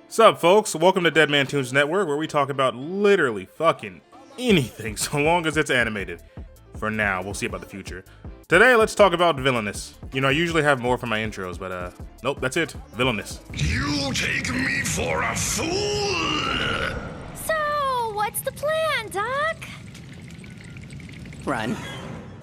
Sup, folks? Welcome to Deadmantoons Network, where we talk about literally fucking anything so long as it's animated. For now, we'll see about the future. Today, let's talk about Villainous. You know, I usually have more for my intros, but nope, that's it. Villainous. You take me for a fool! So, what's the plan, Doc? Run.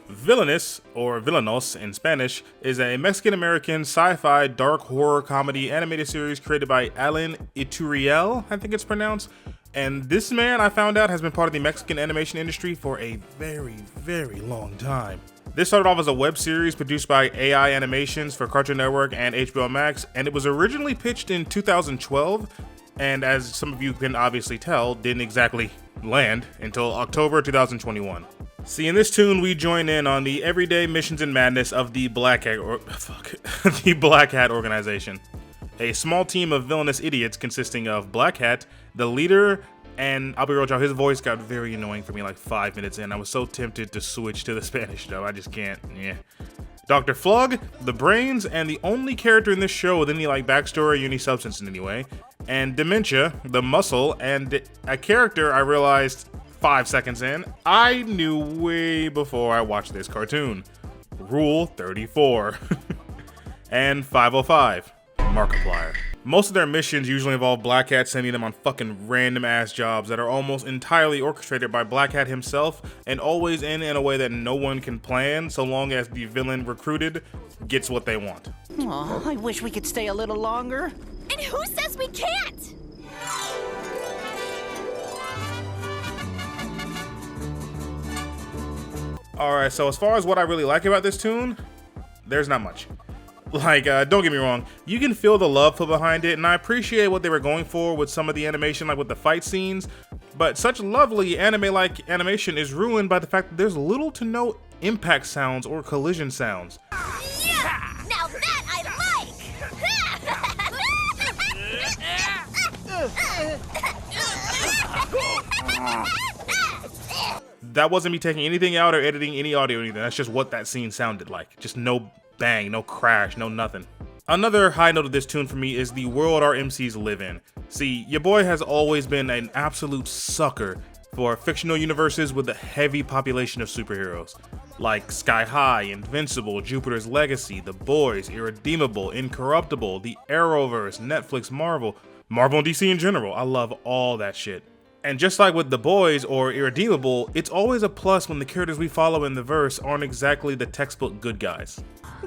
Villainous, or Villainous in Spanish, is a Mexican-American sci-fi dark horror comedy animated series created by Alan Ituriel, I think it's pronounced. And this man, I found out, has been part of the Mexican animation industry for a very, very long time. This started off as a web series produced by AI Animations for Cartoon Network and HBO Max, and it was originally pitched in 2012, and as some of you can obviously tell, didn't exactly land until October 2021. See, in this toon, we join in on the everyday missions and madness of the Black Hat, the Black Hat organization. A small team of villainous idiots consisting of Black Hat, the leader, and I'll be real with y'all, his voice got very annoying for me like 5 minutes in. I was so tempted to switch to the Spanish dub, I just can't, Dr. Flug, the brains, and the only character in this show with any like backstory or any substance in any way, and Dementia, the muscle, and a character I realized 5 seconds in, I knew way before I watched this cartoon. Rule 34. And 505, Markiplier. Most of their missions usually involve Black Hat sending them on fucking random ass jobs that are almost entirely orchestrated by Black Hat himself and always in a way that no one can plan so long as the villain recruited gets what they want. Oh, I wish we could stay a little longer. And who says we can't? Alright, so as far as what I really like about this toon, there's not much. Like, don't get me wrong, you can feel the love put behind it, and I appreciate what they were going for with some of the animation, like with the fight scenes, but such lovely anime-like animation is ruined by the fact that there's little to no impact sounds or collision sounds. Yeah! Now that I like! That wasn't me taking anything out or editing any audio or anything, that's just what that scene sounded like. Just no bang, no crash, no nothing. Another high note of this toon for me is the world our MCs live in. See, your boy has always been an absolute sucker for fictional universes with a heavy population of superheroes. Like Sky High, Invincible, Jupiter's Legacy, The Boys, Irredeemable, Incorruptible, the Arrowverse, Netflix, Marvel and DC in general. I love all that shit. And just like with The Boys or Irredeemable, it's always a plus when the characters we follow in the verse aren't exactly the textbook good guys.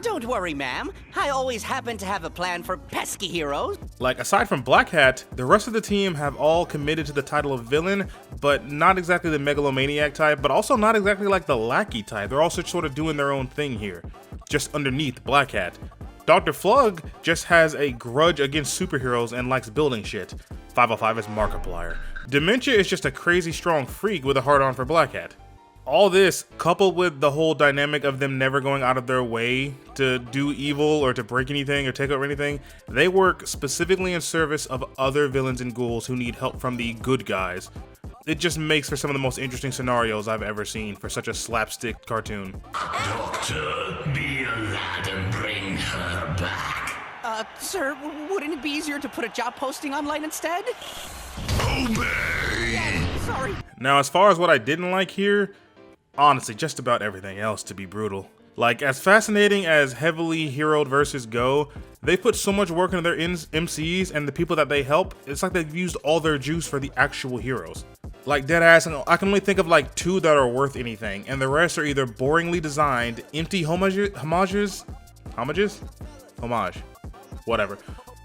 Don't worry, ma'am. I always happen to have a plan for pesky heroes. Like, aside from Black Hat, the rest of the team have all committed to the title of villain, but not exactly the megalomaniac type, but also not exactly like the lackey type. They're also sort of doing their own thing here, just underneath Black Hat. Dr. Flug just has a grudge against superheroes and likes building shit. 505 is Markiplier. Dementia is just a crazy strong freak with a hard-on for Black Hat. All this, coupled with the whole dynamic of them never going out of their way to do evil or to break anything or take over anything, they work specifically in service of other villains and ghouls who need help from the good guys. It just makes for some of the most interesting scenarios I've ever seen for such a slapstick cartoon. Doctor, be a lad and bring her back. Sir, wouldn't it be easier to put a job posting online instead? Obey! Sorry. Now, as far as what I didn't like here, honestly, just about everything else, to be brutal. Like, as fascinating as heavily heroed verses go, they put so much work into their MCs and the people that they help, it's like they've used all their juice for the actual heroes. Like, deadass, I can only think of like 2 that are worth anything, and the rest are either boringly designed, empty homage, whatever,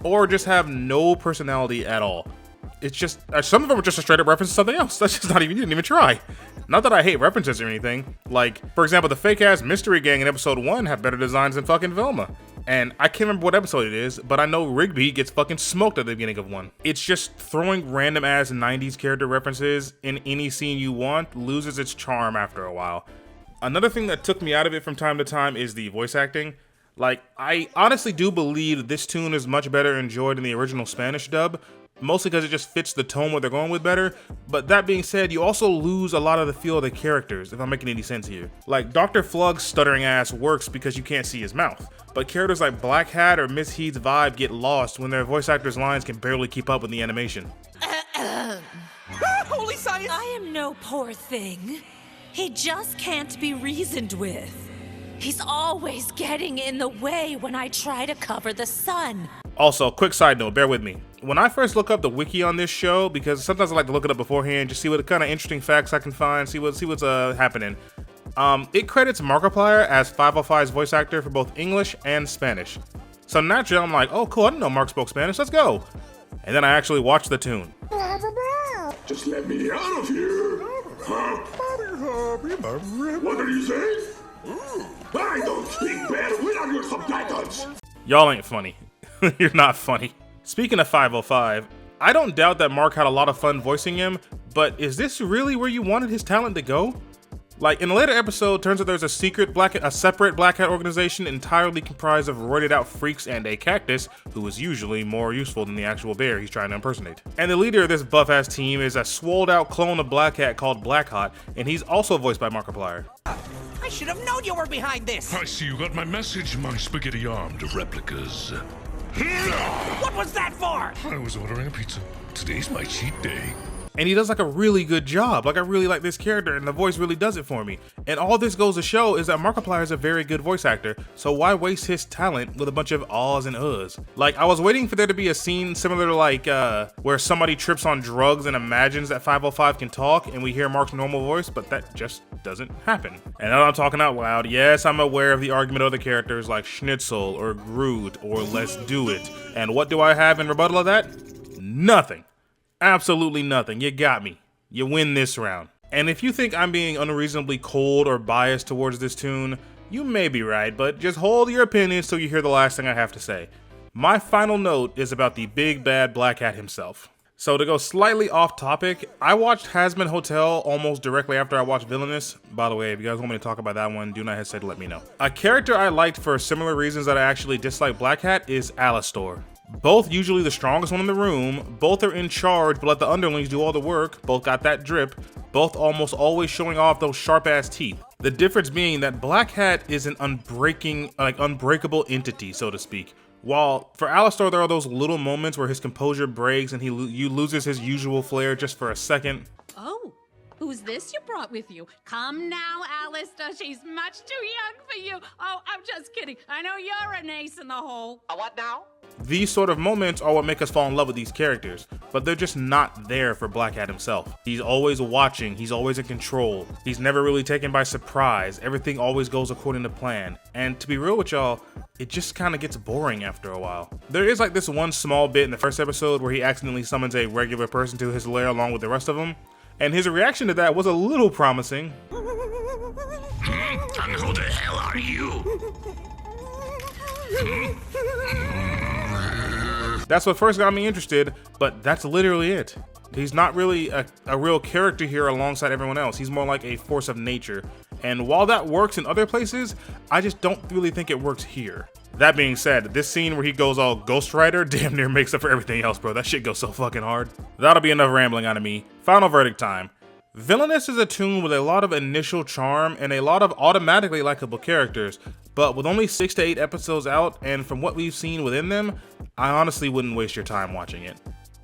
or just have no personality at all. It's just, some of them are just a straight up reference to something else. That's just not even, you didn't even try. Not that I hate references or anything. Like, for example, the fake ass Mystery Gang in episode 1 have better designs than fucking Velma. And I can't remember what episode it is, but I know Rigby gets fucking smoked at the beginning of one. It's just throwing random ass 90s character references in any scene you want loses its charm after a while. Another thing that took me out of it from time to time is the voice acting. Like, I honestly do believe this tune is much better enjoyed in the original Spanish dub, mostly because it just fits the tone where they're going with better. But that being said, you also lose a lot of the feel of the characters, if I'm making any sense here. Like, Dr. Flug's stuttering ass works because you can't see his mouth, but characters like Black Hat or Miss Heat's vibe get lost when their voice actors' lines can barely keep up with the animation. Holy science! I am no poor thing. He just can't be reasoned with. He's always getting in the way when I try to cover the sun. Also, quick side note, bear with me. When I first look up the wiki on this show, because sometimes I like to look it up beforehand, just see what kind of interesting facts I can find, see what's happening. It credits Markiplier as 505's voice actor for both English and Spanish. So naturally, I'm like, oh cool, I didn't know Mark spoke Spanish, let's go. And then I actually watched the tune. Just let me out of here. Huh? What did you say? I don't speak better without your subtitles. Y'all ain't funny. You're not funny. Speaking of 505, I don't doubt that Mark had a lot of fun voicing him, but is this really where you wanted his talent to go? Like, in a later episode, turns out there's a separate Black Hat organization entirely comprised of roided out freaks and a cactus, who is usually more useful than the actual bear he's trying to impersonate. And the leader of this buff-ass team is a swolled out clone of Black Hat called Blackhot, and he's also voiced by Markiplier. I should have known you were behind this! I see you got my message, my spaghetti-armed replicas. What was that for? I was ordering a pizza. Today's my cheat day. And he does like a really good job. Like, I really like this character and the voice really does it for me. And all this goes to show is that Markiplier is a very good voice actor, so why waste his talent with a bunch of ahs and uhs? Like, I was waiting for there to be a scene similar to like where somebody trips on drugs and imagines that 505 can talk and we hear Mark's normal voice, but that just doesn't happen. And I'm talking out loud. Yes, I'm aware of the argument of other characters like Schnitzel or Groot or Let's Do It. And what do I have in rebuttal of that? Nothing. Absolutely nothing. You got me. You win this round. And if you think I'm being unreasonably cold or biased towards this tune, you may be right, but just hold your opinions till you hear the last thing I have to say. My final note is about the big bad Black Hat himself. So to go slightly off topic, I watched Hazbin Hotel almost directly after I watched Villainous. By the way, if you guys want me to talk about that one, do not hesitate to let me know. A character I liked for similar reasons that I actually dislike Black Hat is Alastor. Both usually the strongest one in the room, both are in charge but let the underlings do all the work, both got that drip, both almost always showing off those sharp ass teeth. The difference being that Black Hat is an unbreakable entity, so to speak. While for Alastor there are those little moments where his composure breaks and he loses his usual flair just for a second. Oh, who's this you brought with you? Come now, Alistair. She's much too young for you. Oh, I'm just kidding. I know you're an ace in the hole. A what now? These sort of moments are what make us fall in love with these characters, but they're just not there for Black Hat himself. He's always watching, he's always in control, he's never really taken by surprise, everything always goes according to plan, and to be real with y'all, it just kind of gets boring after a while. There is like this one small bit in the first episode where he accidentally summons a regular person to his lair along with the rest of them, and his reaction to that was a little promising. And who the hell are you? That's what first got me interested, but that's literally it. He's not really a real character here alongside everyone else. He's more like a force of nature. And while that works in other places, I just don't really think it works here. That being said, this scene where he goes all Ghost Rider damn near makes up for everything else, bro. That shit goes so fucking hard. That'll be enough rambling out of me. Final verdict time. Villainous is a tune with a lot of initial charm and a lot of automatically likable characters, but with only 6 to 8 episodes out, and from what we've seen within them, I honestly wouldn't waste your time watching it.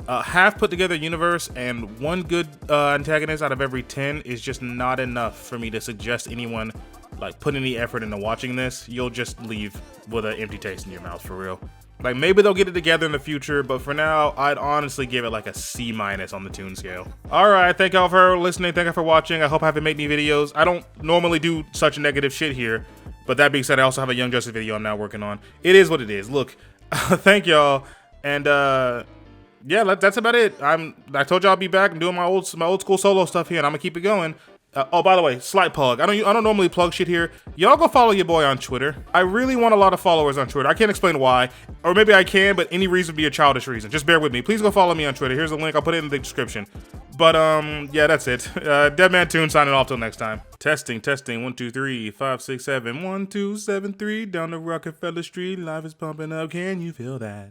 Half put together universe and one good antagonist out of every 10 is just not enough for me to suggest anyone like put any effort into watching this. You'll just leave with an empty taste in your mouth, for real. Like, maybe they'll get it together in the future, but for now, I'd honestly give it like a C- on the tune scale. Alright, thank y'all for listening, thank y'all for watching. I hope I haven't made any videos. I don't normally do such negative shit here, but that being said, I also have a Young Justice video I'm now working on. It is what it is. Look, thank y'all, and yeah, that's about it. I told y'all I'll be back. I'm doing my old school solo stuff here, and I'm gonna keep it going. Oh, by the way, slight plug. I don't normally plug shit here. Y'all go follow your boy on Twitter. I really want a lot of followers on Twitter. I can't explain why, or maybe I can, but any reason would be a childish reason. Just bear with me. Please go follow me on Twitter. Here's a link. I'll put it in the description. But yeah, that's it. Deadmantoons signing off till next time. Testing, 1, 2, 3, 5, 6, 7, 1, 2, 7, 3. Down the Rockefeller Street, life is pumping up. Can you feel that?